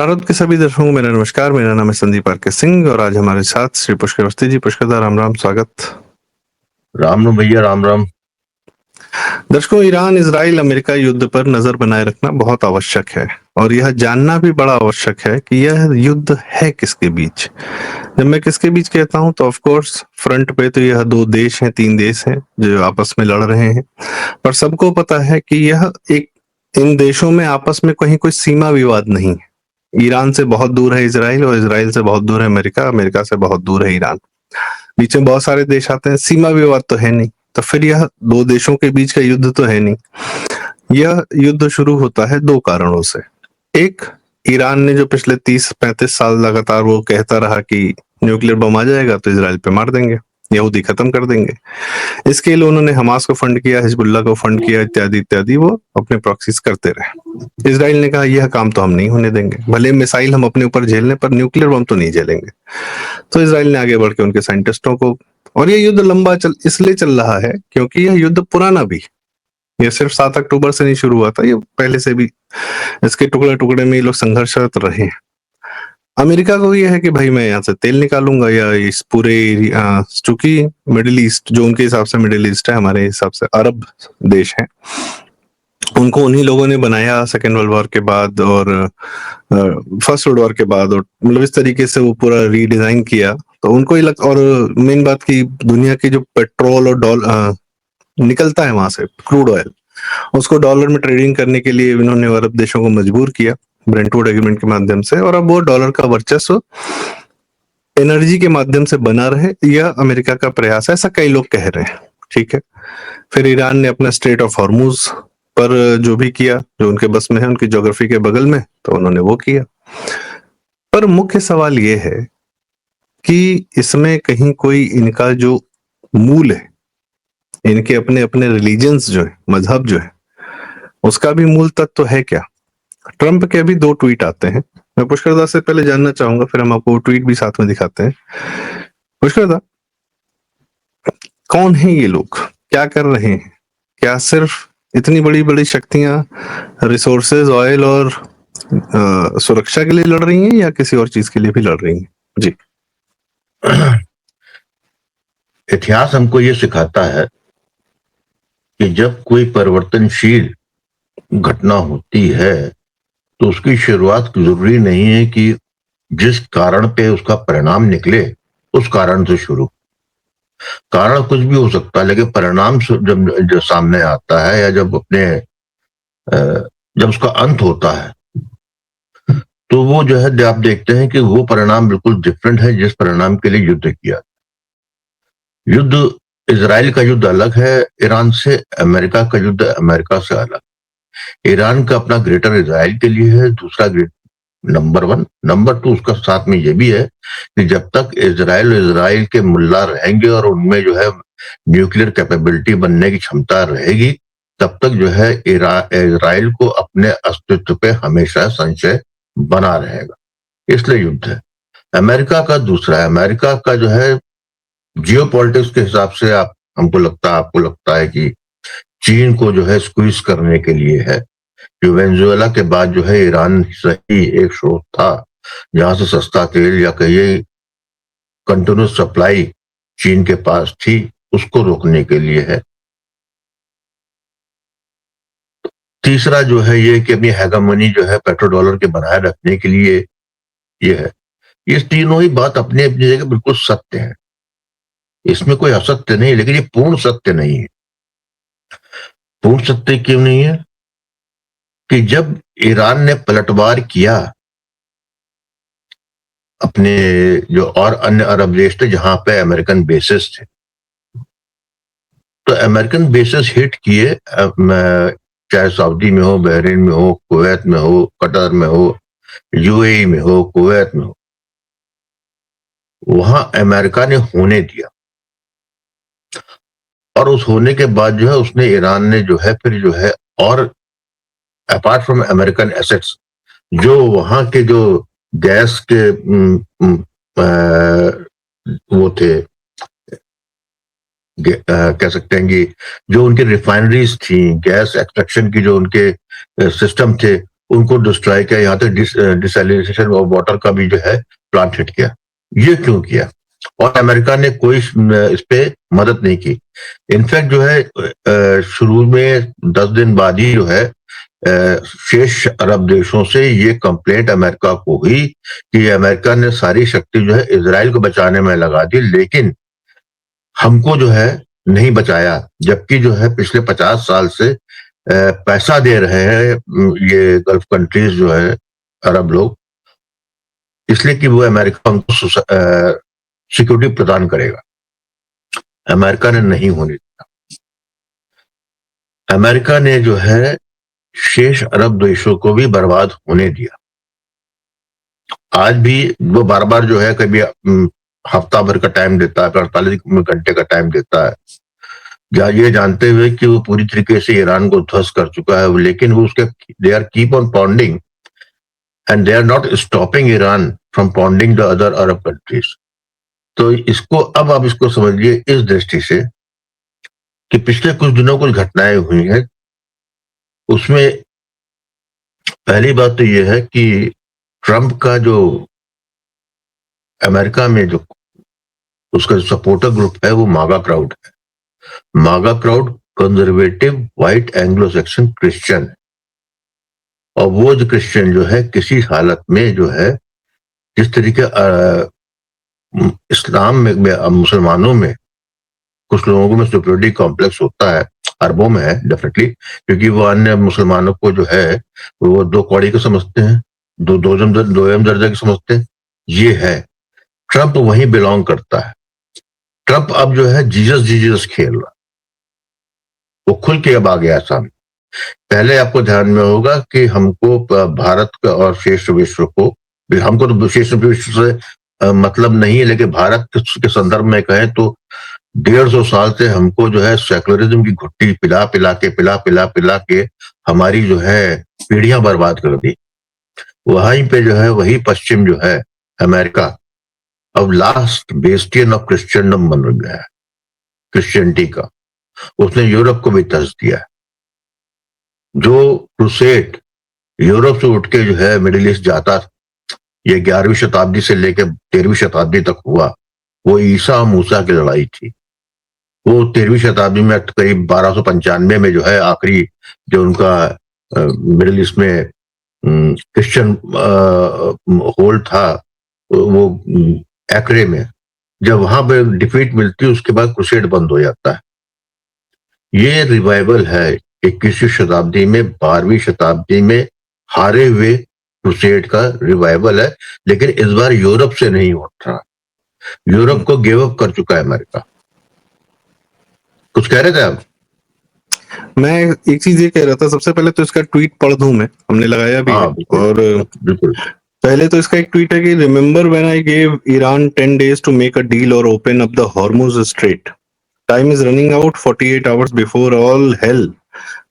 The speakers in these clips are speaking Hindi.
भारत के सभी दर्शकों को मेरा नमस्कार। मेरा नाम है संदीप आर के सिंह और आज हमारे साथ श्री पुष्कर अवस्थी जी। पुष्कर दा, राम राम, स्वागत। राम राम भैया, राम राम। दर्शकों, ईरान इजराइल अमेरिका युद्ध पर नजर बनाए रखना बहुत आवश्यक है और यह जानना भी बड़ा आवश्यक है कि यह युद्ध है किसके बीच। जब मैं किसके बीच कहता हूं तो ऑफ कोर्स फ्रंट पे तो यह दो देश हैं, तीन देश हैं जो आपस में लड़ रहे हैं, पर सबको पता है कि यह एक इन देशों में आपस में कहीं कोई सीमा विवाद नहीं है। ईरान से बहुत दूर है इजराइल और इजराइल से बहुत दूर है अमेरिका, अमेरिका से बहुत दूर है ईरान। बीच में बहुत सारे देश आते हैं, सीमा विवाद तो है नहीं, तो फिर यह दो देशों के बीच का युद्ध तो है नहीं। यह युद्ध शुरू होता है दो कारणों से। एक, ईरान ने जो पिछले 30-35 साल लगातार वो कहता रहा कि न्यूक्लियर बम आ जाएगा तो इजराइल पे मार देंगे, यहूदी खत्म कर देंगे। इसके लिए उन्होंने हमास को फंड किया, हिजबुल्लाह को फंड किया, इत्यादि इत्यादि, वो अपने प्रॉक्सीज करते रहे। इजराइल ने कहा यह काम तो हम नहीं होने देंगे, भले मिसाइल हम अपने ऊपर झेलने पर न्यूक्लियर बम तो नहीं झेलेंगे। तो इजराइल ने आगे बढ़ के उनके साइंटिस्टों को, और ये युद्ध लंबा इसलिए चल रहा है क्योंकि यह युद्ध पुराना भी, ये सिर्फ 7 अक्टूबर से नहीं शुरू हुआ था, ये पहले से भी इसके टुकड़े टुकड़े में ये लोग संघर्षरत रहे हैं। अमेरिका को ये है कि भाई मैं यहाँ से तेल निकालूंगा, या इस पूरे चूंकि मिडिल ईस्ट जो उनके हिसाब से मिडिल ईस्ट है, हमारे हिसाब से अरब देश है, उनको उन्हीं लोगों ने बनाया सेकेंड वर्ल्ड वॉर के बाद और फर्स्ट वर्ल्ड वॉर के बाद, और मतलब इस तरीके से वो पूरा रीडिजाइन किया। तो उनको ये और मेन बात की दुनिया की जो पेट्रोल और डॉलर निकलता है वहां से, क्रूड ऑयल, उसको डॉलर में ट्रेडिंग करने के लिए इन्होंने अरब देशों को मजबूर किया ब्रेंटवुड एग्रीमेंट के माध्यम से, और अब वो डॉलर का वर्चस्व एनर्जी के माध्यम से बना रहे, यह अमेरिका का प्रयास है, ऐसा कई लोग कह रहे हैं। ठीक है, फिर ईरान ने अपना स्ट्रेट ऑफ हॉर्मुज पर जो भी किया, जो उनके बस में है, उनकी ज्योग्राफी के बगल में, तो उन्होंने वो किया। पर मुख्य सवाल ये है कि इसमें कहीं कोई इनका जो मूल है, इनके अपने अपने रिलीजन्स जो है, मजहब जो है, उसका भी मूल तत्व है क्या? ट्रंप के भी 2 ट्वीट आते हैं। मैं पुष्कर दा से पहले जानना चाहूंगा, फिर हम आपको ट्वीट भी साथ में दिखाते हैं। पुष्कर दा, कौन है ये लोग, क्या कर रहे हैं? क्या सिर्फ इतनी बड़ी बड़ी शक्तियां रिसोर्सेज, ऑयल और सुरक्षा के लिए लड़ रही हैं, या किसी और चीज के लिए भी लड़ रही हैं? जी। इतिहास हमको ये सिखाता है कि जब कोई परिवर्तनशील घटना होती है तो उसकी शुरुआत जरूरी नहीं है कि जिस कारण पे उसका परिणाम निकले उस कारण से शुरू। कारण कुछ भी हो सकता है, लेकिन परिणाम जब सामने आता है, या जब उसका अंत होता है, तो वो जो है आप देखते हैं कि वो परिणाम बिल्कुल डिफरेंट है जिस परिणाम के लिए युद्ध किया। युद्ध, इजराइल का युद्ध अलग है ईरान से, अमेरिका का युद्ध अमेरिका से अलग। ईरान का अपना ग्रेटर इजराइल के लिए है, दूसरा नंबर 1। नंबर 2, उसका साथ में ये भी है कि जब तक इजराइल के मुल्ला रहेंगे और उनमें जो है न्यूक्लियर कैपेबिलिटी बनने की क्षमता रहेगी, तब तक जो है इजराइल को अपने अस्तित्व पे हमेशा संशय बना रहेगा, इसलिए युद्ध है। अमेरिका का दूसरा है, अमेरिका का जो है जियोपॉलिटिक्स के हिसाब से आपको लगता है कि चीन को जो है स्क्वीज करने के लिए है। वेनेजुएला के बाद जो है ईरान सही एक स्रोत था जहां से सस्ता तेल या कहिए कंटिन्यूस सप्लाई चीन के पास थी, उसको रोकने के लिए है। तीसरा जो है ये कि अपनी हेगेमनी जो है पेट्रो डॉलर के बनाए रखने के लिए ये है। ये तीनों ही बात अपनी अपनी जगह बिल्कुल सत्य है, इसमें कोई असत्य नहीं, लेकिन ये पूर्ण सत्य नहीं है। पूर्ण सत्य क्यों नहीं है? कि जब ईरान ने पलटवार किया अपने जो और अन्य अरब देश थे जहां पे अमेरिकन बेसेस थे, तो अमेरिकन बेसेस हिट किए, चाहे सऊदी में हो, बहरीन में हो, कुवैत में हो, कतर में हो, यूएई में हो, कुवैत में हो, वहां अमेरिका ने होने दिया। और उस होने के बाद जो है उसने, ईरान ने जो है फिर जो है, और अपार्ट फ्रॉम अमेरिकन एसेट्स, जो वहां के जो गैस के वो थे, कह सकते हैं कि जो उनके रिफाइनरीज थी, गैस एक्सट्रैक्शन की जो उनके सिस्टम थे, उनको डिस्ट्रॉय किया, यहाँ तक डिसैलिनेशन ऑफ वाटर का भी जो है प्लांट हिट किया। ये क्यों किया? और अमेरिका ने कोई इस पे मदद नहीं की। इनफैक्ट जो है शुरू में 10 दिन बाद ही जो है शेष अरब देशों से ये कंप्लेंट अमेरिका को हुई कि अमेरिका ने सारी शक्ति जो है इजराइल को बचाने में लगा दी, लेकिन हमको जो है नहीं बचाया। जबकि जो है पिछले 50 साल से पैसा दे रहे हैं ये गल्फ कंट्रीज जो है अरब लोग, इसलिए कि वो अमेरिका उनको सिक्योरिटी प्रदान करेगा। अमेरिका ने नहीं होने दिया। अमेरिका ने जो है शेष अरब देशों को भी बर्बाद होने दिया। आज भी वो बार बार जो है कभी हफ्ता भर का टाइम देता है, 48 घंटे का टाइम देता है, ये जानते हुए कि वो पूरी तरीके से ईरान को ध्वस्त कर चुका है, लेकिन वो उसके they are keep on pounding and they are not stopping Iran from pounding the other Arab countries. तो इसको अब आप इसको समझिए इस दृष्टि से कि पिछले कुछ दिनों कुछ घटनाएं हुई हैं। उसमें पहली बात तो यह है कि ट्रंप का जो अमेरिका में जो उसका सपोर्टर ग्रुप है वो मागा क्राउड है। मागा crowd conservative white Anglo Saxon Christian है, और वो जो क्रिश्चियन जो है किसी हालत में जो है जिस तरीके इस्लाम में मुसलमानों में कुछ लोगों में सुपीरियरिटी कॉम्प्लेक्स होता है, अरबों में है डेफिनेटली, क्योंकि वो अन्य मुसलमानों को जो है वो दो कौड़ी को समझते हैं, दोयम दर्जा की समझते हैं। ये है ट्रंप वहीं बिलोंग करता है। ट्रंप अब जो है जीसस खेल रहा, वो खुल के अब आ गया सामने। पहले आपको ध्यान में होगा कि हमको भारत का और शेष विश्व को, हमको तो शेष विश्व से मतलब नहीं है, लेकिन भारत के संदर्भ में कहें तो 150 साल से हमको जो है सेकुलरिज्म की घुट्टी पिला पिला के हमारी जो है पीढ़ियां बर्बाद कर दी। वहीं पे जो है वही पश्चिम जो है अमेरिका अब लास्ट बेस्टियन ऑफ क्रिश्चियनडम बन गया है, क्रिश्चियनिटी का। उसने यूरोप को भी तज दिया है। जो क्रूसेड यूरोप से उठ के जो है मिडिल ईस्ट जाता, ये 11वीं शताब्दी से लेकर 13वीं शताब्दी तक हुआ, वो ईसा और मूसा की लड़ाई थी। वो 13वीं शताब्दी में करीब 1295 में जो है आखिरी जो उनका मिडिल ईस्ट में क्रिश्चियन होल्ड था, वो एक्रे में, जब वहां पे डिफीट मिलती है उसके बाद क्रूसेड बंद हो जाता है। ये रिवाइवल है 21वीं शताब्दी में, 12वीं शताब्दी में हारे हुए क्रूसेड का रिवाइवल है, लेकिन इस बार यूरोप से नहीं हो रहा। यूरोप को गिव अप कर चुका है अमेरिका। कुछ कह रहे थे आप? मैं एक चीज ये कह रहा था, सबसे पहले तो इसका ट्वीट पढ़ दूं मैं, हमने लगाया भी है। और बिल्कुल पहले तो इसका एक ट्वीट है कि remember when I gave Iran 10 days to make a deal और open up the Hormuz strait, time is running out 48 hours before all hell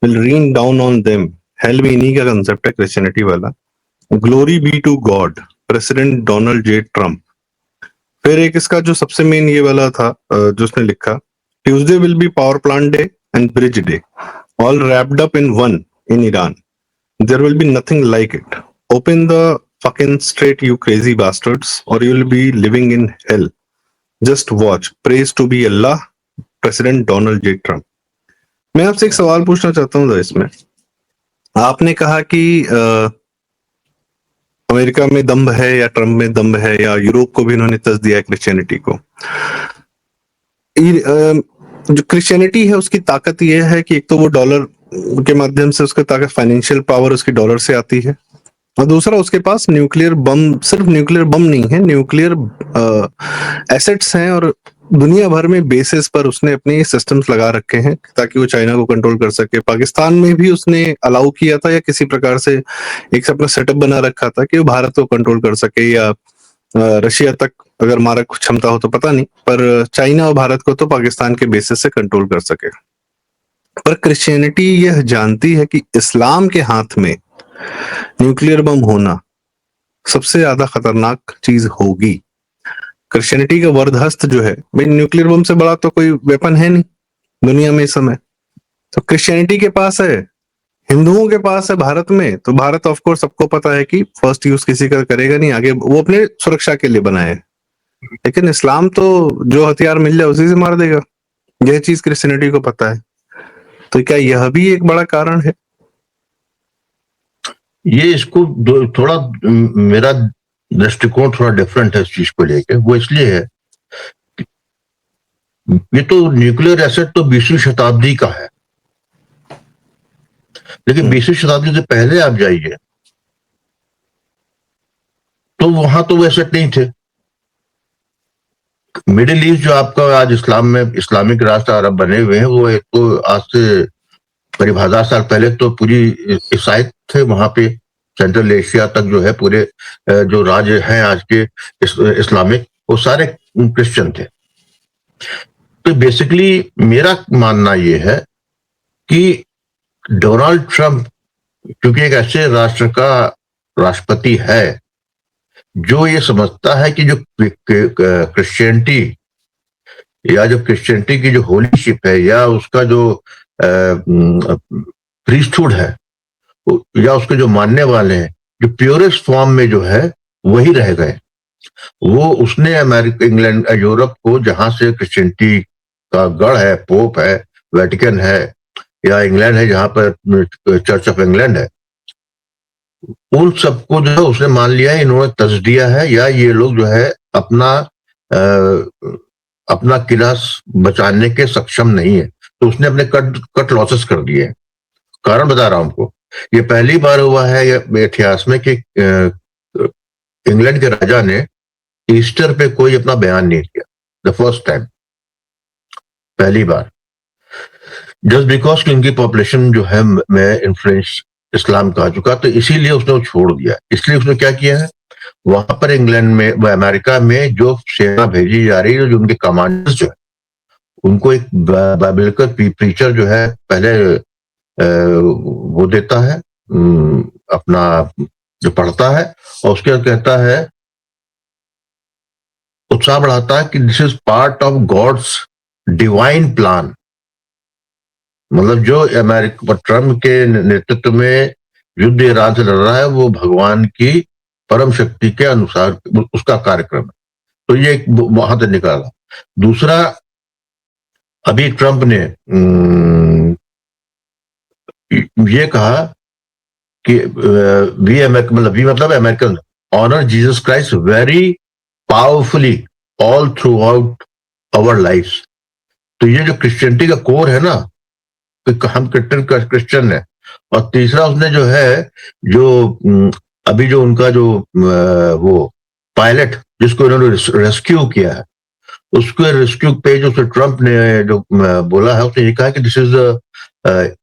will rain down on them. Hell भी इन्हीं का कंसेप्ट है, क्रिश्चियनिटी वाला। Glory be to God, president Donald J Trump. फिर एक इसका जो सबसे मेन ये वाला था जो उसने लिखा, Tuesday will be power plant day and bridge day, all wrapped up in one in Iran. There will be nothing like it. Open the fucking strait, you crazy bastards, or you will be living in hell. Just watch. Praise to be Allah, President Donald J. Trump. मैं आपसे एक सवाल पूछना चाहता हूँ इसमें। आपने कहा कि अमेरिका में दम्भ है या ट्रम्प में दम्भ है, या यूरोप को भी इन्होंने तज दिया है क्रिश्चियनिटी को। जो क्रिश्चियनिटी है उसकी ताकत यह है कि एक तो वो डॉलर के माध्यम से उसका ताकत, फाइनेंशियल पावर उसकी डॉलर से आती है, और दूसरा उसके पास न्यूक्लियर बम, सिर्फ न्यूक्लियर बम नहीं है, न्यूक्लियर एसेट्स हैं, और दुनिया भर में बेसिस पर उसने अपने सिस्टम्स लगा रखे हैं ताकि वो चाइना को कंट्रोल कर सके। पाकिस्तान में भी उसने अलाउ किया था, या किसी प्रकार से एक अपना सेटअप बना रखा था कि वो भारत को कंट्रोल कर सके, या रशिया तक अगर मारक क्षमता हो तो पता नहीं, पर चाइना और भारत को तो पाकिस्तान के बेसिस से कंट्रोल कर सके। पर क्रिश्चियनिटी यह जानती है कि इस्लाम के हाथ में न्यूक्लियर बम होना सबसे ज्यादा खतरनाक चीज होगी। क्रिश्चियनिटी का वरदहस्त जो है, भाई न्यूक्लियर बम से बड़ा तो कोई वेपन है नहीं दुनिया में इस समय, तो क्रिश्चियनिटी के पास है हिंदुओं के पास है भारत में, तो भारत ऑफ कोर्स सबको पता है कि फर्स्ट यूज किसी का करेगा नहीं, आगे वो अपने सुरक्षा के लिए बनाए है। लेकिन इस्लाम तो जो हथियार मिल जाए उसी से मार देगा, यह चीज क्रिश्चियनिटी को पता है। तो क्या यह भी एक बड़ा कारण है? ये इसको थोड़ा मेरा दृष्टिकोण थोड़ा डिफरेंट है इस चीज को लेकर। वो इसलिए है, ये तो न्यूक्लियर एसेट तो 20वीं शताब्दी का है, लेकिन 20वीं शताब्दी से पहले आप जाइए तो वहां तो वो एसेट नहीं थे। मिडिल ईस्ट जो आपका आज इस्लाम में इस्लामिक राष्ट्र अरब बने हुए हैं, वो एक तो आज से करीब 1000 साल पहले तो पूरी ईसाइत थे वहां पे। सेंट्रल एशिया तक जो है पूरे जो राज्य हैं आज के इस्लामिक, वो सारे क्रिश्चियन थे। तो बेसिकली मेरा मानना ये है कि डोनाल्ड ट्रंप क्योंकि एक ऐसे राष्ट्र का राष्ट्रपति है जो ये समझता है कि जो क्रिश्चियनिटी या जो क्रिश्चियनिटी की जो होलीशिप है या उसका जो प्रीस्टहुड है या उसके जो मानने वाले हैं, जो प्योरेस्ट फॉर्म में जो है वही रह गए। वो उसने अमेरिका, इंग्लैंड, यूरोप को जहां से क्रिश्चियनिटी का गढ़ है, पोप है, वेटिकन है, या इंग्लैंड है जहां पर चर्च ऑफ इंग्लैंड है, उन सबको जो है उसने मान लिया है, इन्होंने तज दिया है, या ये लोग जो है अपना किला बचाने के सक्षम नहीं है, तो उसने अपने कट लॉसेस कर दिए। कारण बता रहा हूं आपको, ये पहली बार हुआ है इतिहास में कि इंग्लैंड के राजा ने ईस्टर पे कोई अपना बयान नहीं दिया। द फर्स्ट टाइम, पहली बार, जस्ट बिकॉज कि उनकी पॉपुलेशन जो है में इन्फ्लुएंस इस्लाम का आ चुका, तो इसीलिए उसने वो छोड़ दिया। इसलिए उसने क्या किया है, वहां पर इंग्लैंड में, अमेरिका में जो सेना भेजी जा रही है, जो उनके कमांडर्स जो है, उनको एक बाइबलिकल प्रीचर जो है पहले वो देता है, अपना जो पढ़ता है, और उसके बाद कहता है, उत्साह बढ़ाता है कि this is part of God's divine plan. मतलब जो अमेरिका ट्रम्प के नेतृत्व में युद्ध ईरान से लड़ रहा है, वो भगवान की परम शक्ति के अनुसार उसका कार्यक्रम है। तो ये वहां से निकाला। दूसरा, अभी ट्रम्प ने ये कहा कि वी मतलब American honour Jesus Christ very powerfully all throughout our life. तो ये जो क्रिश्चियनिटी का कोर है ना, तो हम क्रिश्चियन है। और तीसरा, उसने जो है जो अभी जो उनका जो वो पायलट जिसको उन्होंने रेस्क्यू किया है, उसके रेस्क्यू पे जो ट्रम्प ने जो बोला है, उसने ये कहा कि this is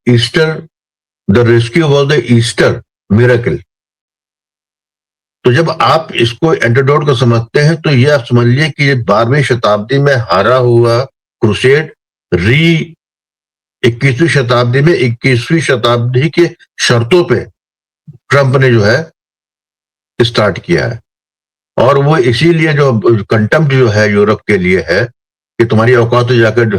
Easter, the rescue was the Easter miracle. तो जब आप इसको एंटीडोट को समझते हैं, तो ये आप समझ लीजिए कि 12वीं शताब्दी में हारा हुआ क्रूसेड 21वीं शताब्दी में 21वीं शताब्दी के शर्तों पे ट्रंप ने जो है स्टार्ट किया है। और वो इसीलिए जो कंटेम्प्ट जो है यूरोप के लिए है कि तुम्हारी औकात तो जाकर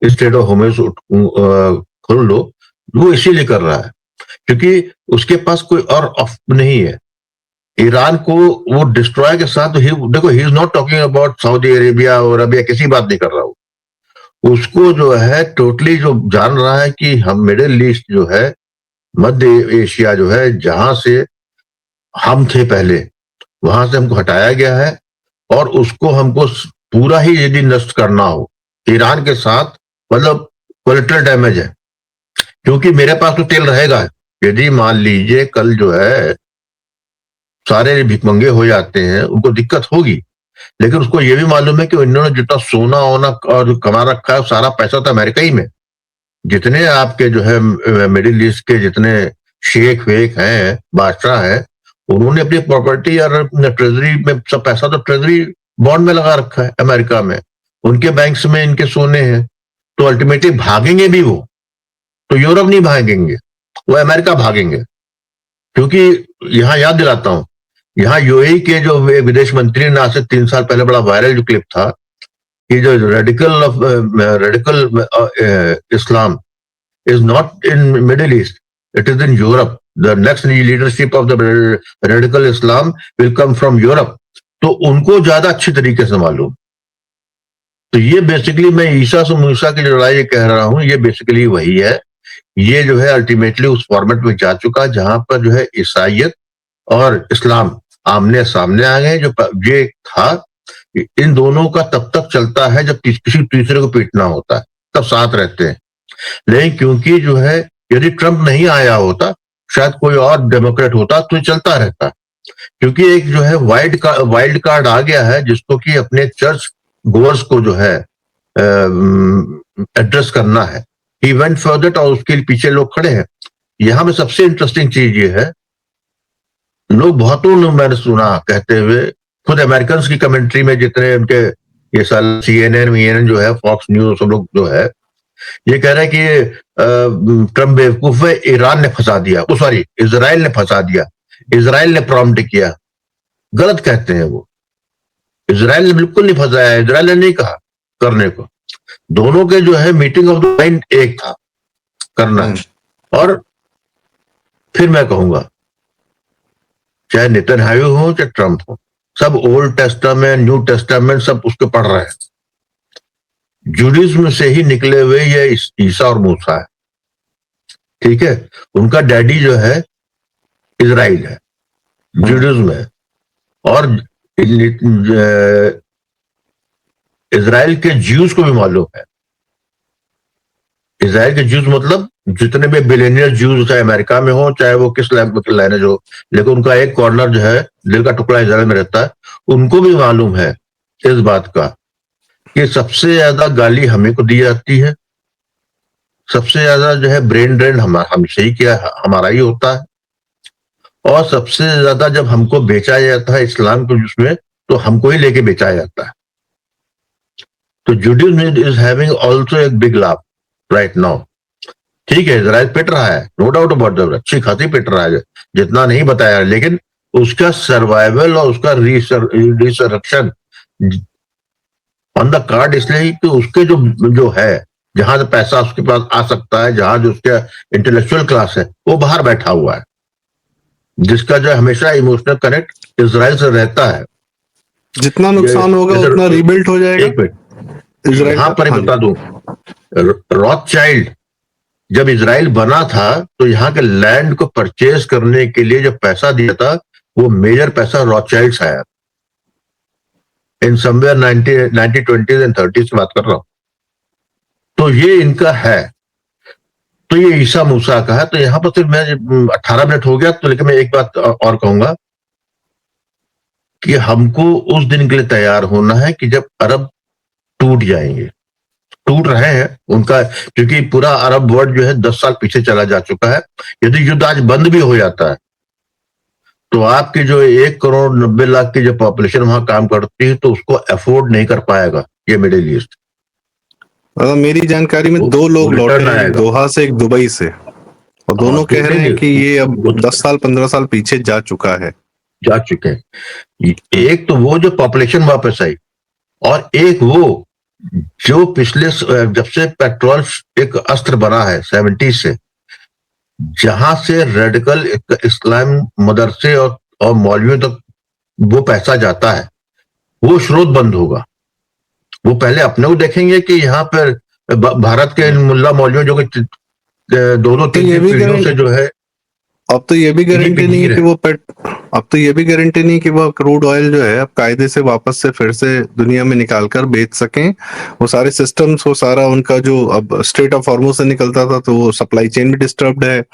स्टेट ऑफ होमेस खोल लो, वो इसीलिए कर रहा है क्योंकि उसके पास कोई और ऑप्शन नहीं है। ईरान को वो डिस्ट्रॉय के साथ, देखो, he is not talking about Saudi Arabia और अरबिया, किसी बात नहीं कर रहा हूं। उसको जो है टोटली जो जान रहा है कि हम मिडिल ईस्ट जो है, मध्य एशिया जो है, जहां से हम थे पहले, वहां से हमको हटाया गया है, और उसको हमको पूरा ही यदि नष्ट करना हो ईरान के साथ, मतलब कोलेटरल डैमेज है। क्योंकि मेरे पास तो तेल रहेगा, यदि मान लीजिए कल जो है सारे भिकमंगे हो जाते हैं, उनको दिक्कत होगी, लेकिन उसको ये भी मालूम है कि इन्होंने जितना सोना वोना और कमा रखा है, सारा पैसा तो अमेरिका ही में। जितने आपके जो है मिडिल ईस्ट के जितने शेख वेख हैं, बादशाह हैं, उन्होंने अपनी प्रॉपर्टी और ट्रेजरी में सब पैसा तो ट्रेजरी बॉन्ड में लगा रखा है अमेरिका में, उनके बैंक्स में इनके सोने हैं। तो अल्टीमेटली भागेंगे भी वो, तो यूरोप नहीं भागेंगे, वो अमेरिका भागेंगे। क्योंकि यहां याद दिलाता हूं, यहाँ यूएई के जो विदेश मंत्री ने आज से 3 साल पहले बड़ा वायरल जो क्लिप था कि जो radical Islam is not in middle east, It is in Europe. The next leadership of the radical Islam will come from Europe. तो उनको ज्यादा अच्छी तरीके से मालूम। तो ये बेसिकली मैं ईसा से मूसा की जो लड़ाई कह रहा हूं, ये बेसिकली वही है। ये जो है अल्टीमेटली उस फॉर्मेट में जा चुका, जहां पर जो है ईसाइयत और इस्लाम आमने सामने आ गए। जो ये था, इन दोनों का तब तक चलता है जब किसी तीसरे को पीटना होता है, तब साथ रहते हैं। लेकिन क्योंकि जो है, यदि ट्रंप नहीं आया होता, शायद कोई और डेमोक्रेट होता, तो चलता रहता। क्योंकि एक जो है वाइल्ड कार्ड आ गया है, जिसको कि अपने चर्च गोअर्स को जो है एड्रेस करना है। ही वेंट फॉर दैट, और उसके पीछे लोग खड़े हैं। यहां में सबसे इंटरेस्टिंग चीज ये है, बहुतों लोग मैंने सुना कहते हुए, खुद अमेरिकन की कमेंट्री में जितने उनके ये साल CNN जो है, फॉक्स न्यूज, सब लोग जो है ये कह रहे हैं कि ट्रम्प बेवकूफ है, ईरान ने फंसा दिया, सॉरी इजराइल ने फंसा दिया, इजराइल ने प्रॉम्प्ट किया। गलत कहते हैं वो। इजराइल ने बिल्कुल नहीं फंसाया, इजराइल ने नहीं कहा करने को। दोनों के जो है मीटिंग ऑफ द माइंड एक था, करना है। और फिर मैं कहूंगा, चाहे नेतन्याहू हो चाहे ट्रंप हो, सब ओल्ड टेस्टामेंट न्यू टेस्टामेंट सब उसके पढ़ रहे हैं। जूडिज्म से ही निकले हुए ये ईसा और मूसा है, ठीक है। उनका डैडी जो है इजराइल है, जूडिज्म है। और इजराइल के ज्यूज को भी मालूम है। इजराइल के ज्यूज मतलब जितने भी बिलियनियर ज्यूज, चाहे अमेरिका में हो चाहे वो किस लैंग्वेज हो, लेकिन उनका एक कॉर्नर जो है, दिल का टुकड़ा इजराइल में रहता है। उनको भी मालूम है इस बात का कि सबसे ज्यादा गाली हमें को दी जाती है, सबसे ज्यादा जो है ब्रेन ड्रेन हमसे ही किया, हमारा ही होता है। और सबसे ज्यादा जब हमको बेचा जाता है इस्लाम के उसमें, तो हमको ही लेके बेचा जाता है। तो जुडिज्म इज हैविंग आल्सो एक बिग लाभ राइट नाउ। ठीक है, इजराइल पिट रहा है, नो डाउट अबाउट दैट, अच्छी खासी पिट रहा है, जितना नहीं बताया, लेकिन उसका सर्वाइवल और उसका रिसरेक्शन ऑन द कार्ड, इसलिए कि उसके जो है, जहां से पैसा उसके पास आ सकता है, जहां जो उसका इंटेलेक्चुअल क्लास है, वो बाहर बैठा हुआ है, जिसका जो हमेशा इमोशनल कनेक्ट इजराइल से रहता है। जितना नुकसान होगा उतना रिबिल्ड हो जाएगा। एक मिनट यहां पर बता दूं, रॉथशाइल्ड जब इजराइल बना था, तो यहाँ के लैंड को परचेज करने के लिए जो पैसा दिया था, वो मेजर पैसा रॉथशाइल्ड से आया। In somewhere 1920s and 30s की बात कर रहा हूं। तो ये इनका है। तो ये ईसा मूसा का है। तो यहां पर सिर्फ मैं 18 मिनट हो गया, तो लेकिन मैं एक बात और कहूंगा कि हमको उस दिन के लिए तैयार होना है कि जब अरब टूट जाएंगे, टूट रहे हैं उनका, क्योंकि पूरा अरब वर्ल्ड जो है 10 साल पीछे चला जा चुका है। यदि युद्ध आज बंद भी हो जाता है, तो आपकी जो 1,90,00,000 की जो पॉपुलेशन वहां काम करती है, तो उसको अफोर्ड नहीं कर पाएगा ये मिडिल ईस्ट। मेरी जानकारी में 2 लोग लौटे हैं, एक दोहा से एक दुबई से, और दोनों कह रहे हैं कि ये अब 10 साल 15 साल पीछे जा चुका है, जा चुके हैं। एक तो वो जो पॉपुलेशन वापस आई, और एक वो जो पिछले जब से पेट्रोल एक अस्त्र बना है 70s से, जहां से रेडिकल इस्लाम मदरसे और मौलवियों तक वो पैसा जाता है, वो स्रोत बंद होगा। वो पहले अपने को देखेंगे कि यहाँ पर भारत के मुल्ला मौलवियों जो कि 2-3 पीढ़ियों से जो है, अब तो ये भी गारंटी नहीं है कि वो अब तो ये भी गारंटी नहीं कि वो क्रूड ऑयल जो है अब कायदे से वापस से फिर से दुनिया में निकालकर बेच सकें। वो सारे सिस्टम्स, वो सारा उनका जो अब स्ट्रेट ऑफ हॉर्मुज से निकलता था, तो वो सप्लाई चेन भी डिस्टर्ब्ड है,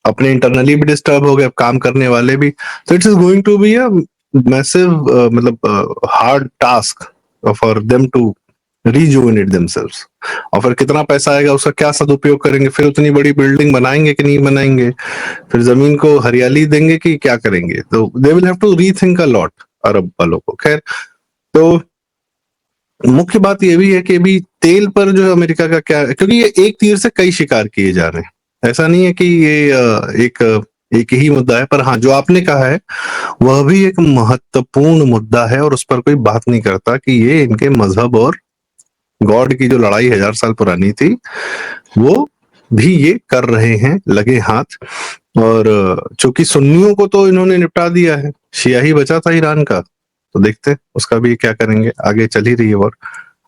अपने इंटरनली भी डिस्टर्ब हो गए, अब काम करने वाले भी। तो it's is going to be a massive मतलब hard task for them to rejuvenate themselves. और फिर कितना पैसा आएगा, उसका क्या सदुपयोग करेंगे, फिर उतनी बड़ी बिल्डिंग बनाएंगे कि नहीं बनाएंगे, फिर जमीन को हरियाली देंगे कि क्या करेंगे। तो they will have to rethink a lot Arab वालों को। खैर, तो मुख्य बात ये भी है कि अभी तेल पर जो अमेरिका का क्या, क्योंकि ये एक तीर से कई शिकार किए जा रहे हैं, ऐसा नहीं है कि ये एक ही मुद्दा है। पर हाँ, जो आपने कहा है वह भी एक महत्वपूर्ण मुद्दा है, और उस पर कोई बात नहीं करता कि ये इनके मजहब और गॉड की जो लड़ाई 1000 साल पुरानी थी, वो भी ये कर रहे हैं लगे हाथ। और चूंकि सुन्नियों को तो इन्होंने निपटा दिया है, शिया ही बचा था ईरान का, तो देखते हैं उसका भी क्या करेंगे, आगे चल ही रही है वॉर।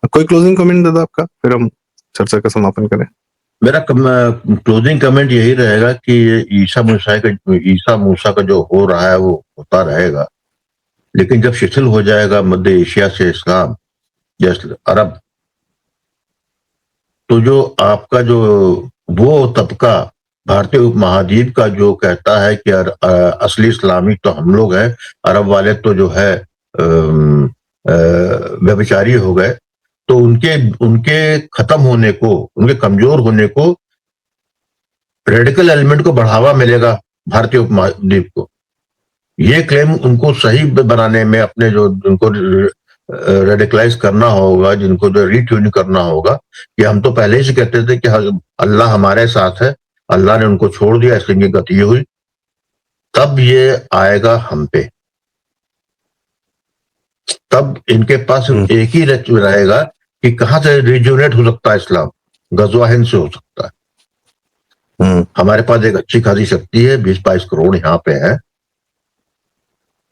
कोई क्लोजिंग कमेंट दादा आपका, फिर हम चर्चा का समापन करें। मेरा क्लोजिंग कमेंट यही रहेगा कि ये ईसा मूसा का जो हो रहा है वो होता रहेगा, लेकिन जब शिथिल हो जाएगा मध्य एशिया से इस्लाम जैसे अरब, तो जो आपका जो वो तबका भारतीय उपमहाद्वीप का जो कहता है कि असली इस्लामी तो हम लोग हैं, अरब वाले तो जो है व्यभिचारी हो गए, तो उनके खत्म होने को, उनके कमजोर होने को, रेडिकल एलिमेंट को बढ़ावा मिलेगा भारतीय उपमहाद्वीप को। ये क्लेम उनको सही बनाने में, अपने जो उनको रेडिकलाइज करना होगा, जिनको जो रीट्यून करना होगा, कि हम तो पहले ही से कहते थे कि अल्लाह हमारे साथ है, अल्लाह ने उनको छोड़ दिया इसलिए इनकी गति हुई, तब ये आएगा हम पे। तब इनके पास एक ही रहेगा कि कहां से रिज्यूनेट हो सकता है इस्लाम, गजवा हिंद से हो सकता है। हमारे पास एक अच्छी खासी शक्ति है, 20-22 करोड़ यहाँ पे है,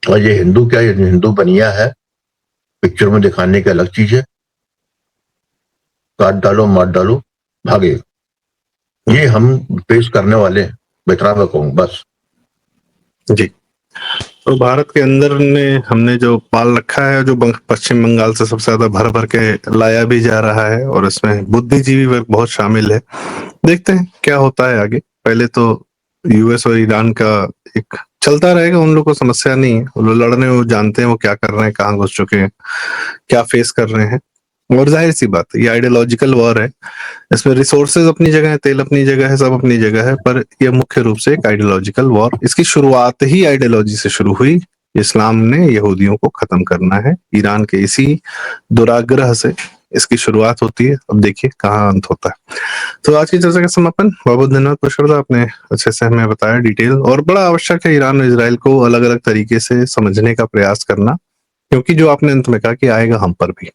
और ये हिंदू क्या, ये हिंदू बनिया है, पिक्चर में दिखाने की अलग चीज है, काट डालो मार डालो भागेगा। ये हम पेश करने वाले हैं, बेतरा में कहूँ बस जी। तो भारत के अंदर ने हमने जो पाल रखा है, जो पश्चिम बंगाल से सबसे ज्यादा भर भर के लाया भी जा रहा है, और इसमें बुद्धिजीवी वर्ग बहुत शामिल है। देखते हैं क्या होता है आगे। पहले तो यूएस और ईरान का एक चलता रहेगा, उन लोगों को समस्या नहीं है, वो लोग लड़ रहे हैं, वो जानते हैं वो क्या कर रहे हैं, कहाँ घुस चुके हैं, क्या फेस कर रहे हैं। और जाहिर सी बात है, ये आइडियोलॉजिकल वॉर है, इसमें रिसोर्सेज अपनी जगह है, तेल अपनी जगह है, सब अपनी जगह है, पर यह मुख्य रूप से एक आइडियोलॉजिकल वॉर, इसकी शुरुआत ही आइडियोलॉजी से शुरू हुई। इस्लाम ने यहूदियों को खत्म करना है, ईरान के इसी दुराग्रह से इसकी शुरुआत होती है। अब देखिए कहाँ अंत होता है। तो आज की चर्चा का समापन। बहुत बहुत धन्यवाद पुष्कर, आपने अच्छे से हमें बताया डिटेल, और बड़ा आवश्यक है ईरान और इजराइल को अलग अलग तरीके से समझने का प्रयास करना, क्योंकि जो आपने अंत में कहा कि आएगा हम पर भी।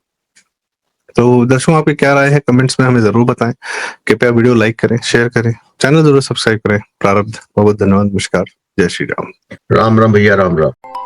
तो दर्शकों, आपकी क्या राय है कमेंट्स में हमें जरूर बताएं। कृपया वीडियो लाइक करें, शेयर करें, चैनल जरूर सब्सक्राइब करें। प्रारब्ध। बहुत बहुत धन्यवाद, नमस्कार, जय श्री राम। राम राम भैया, राम राम।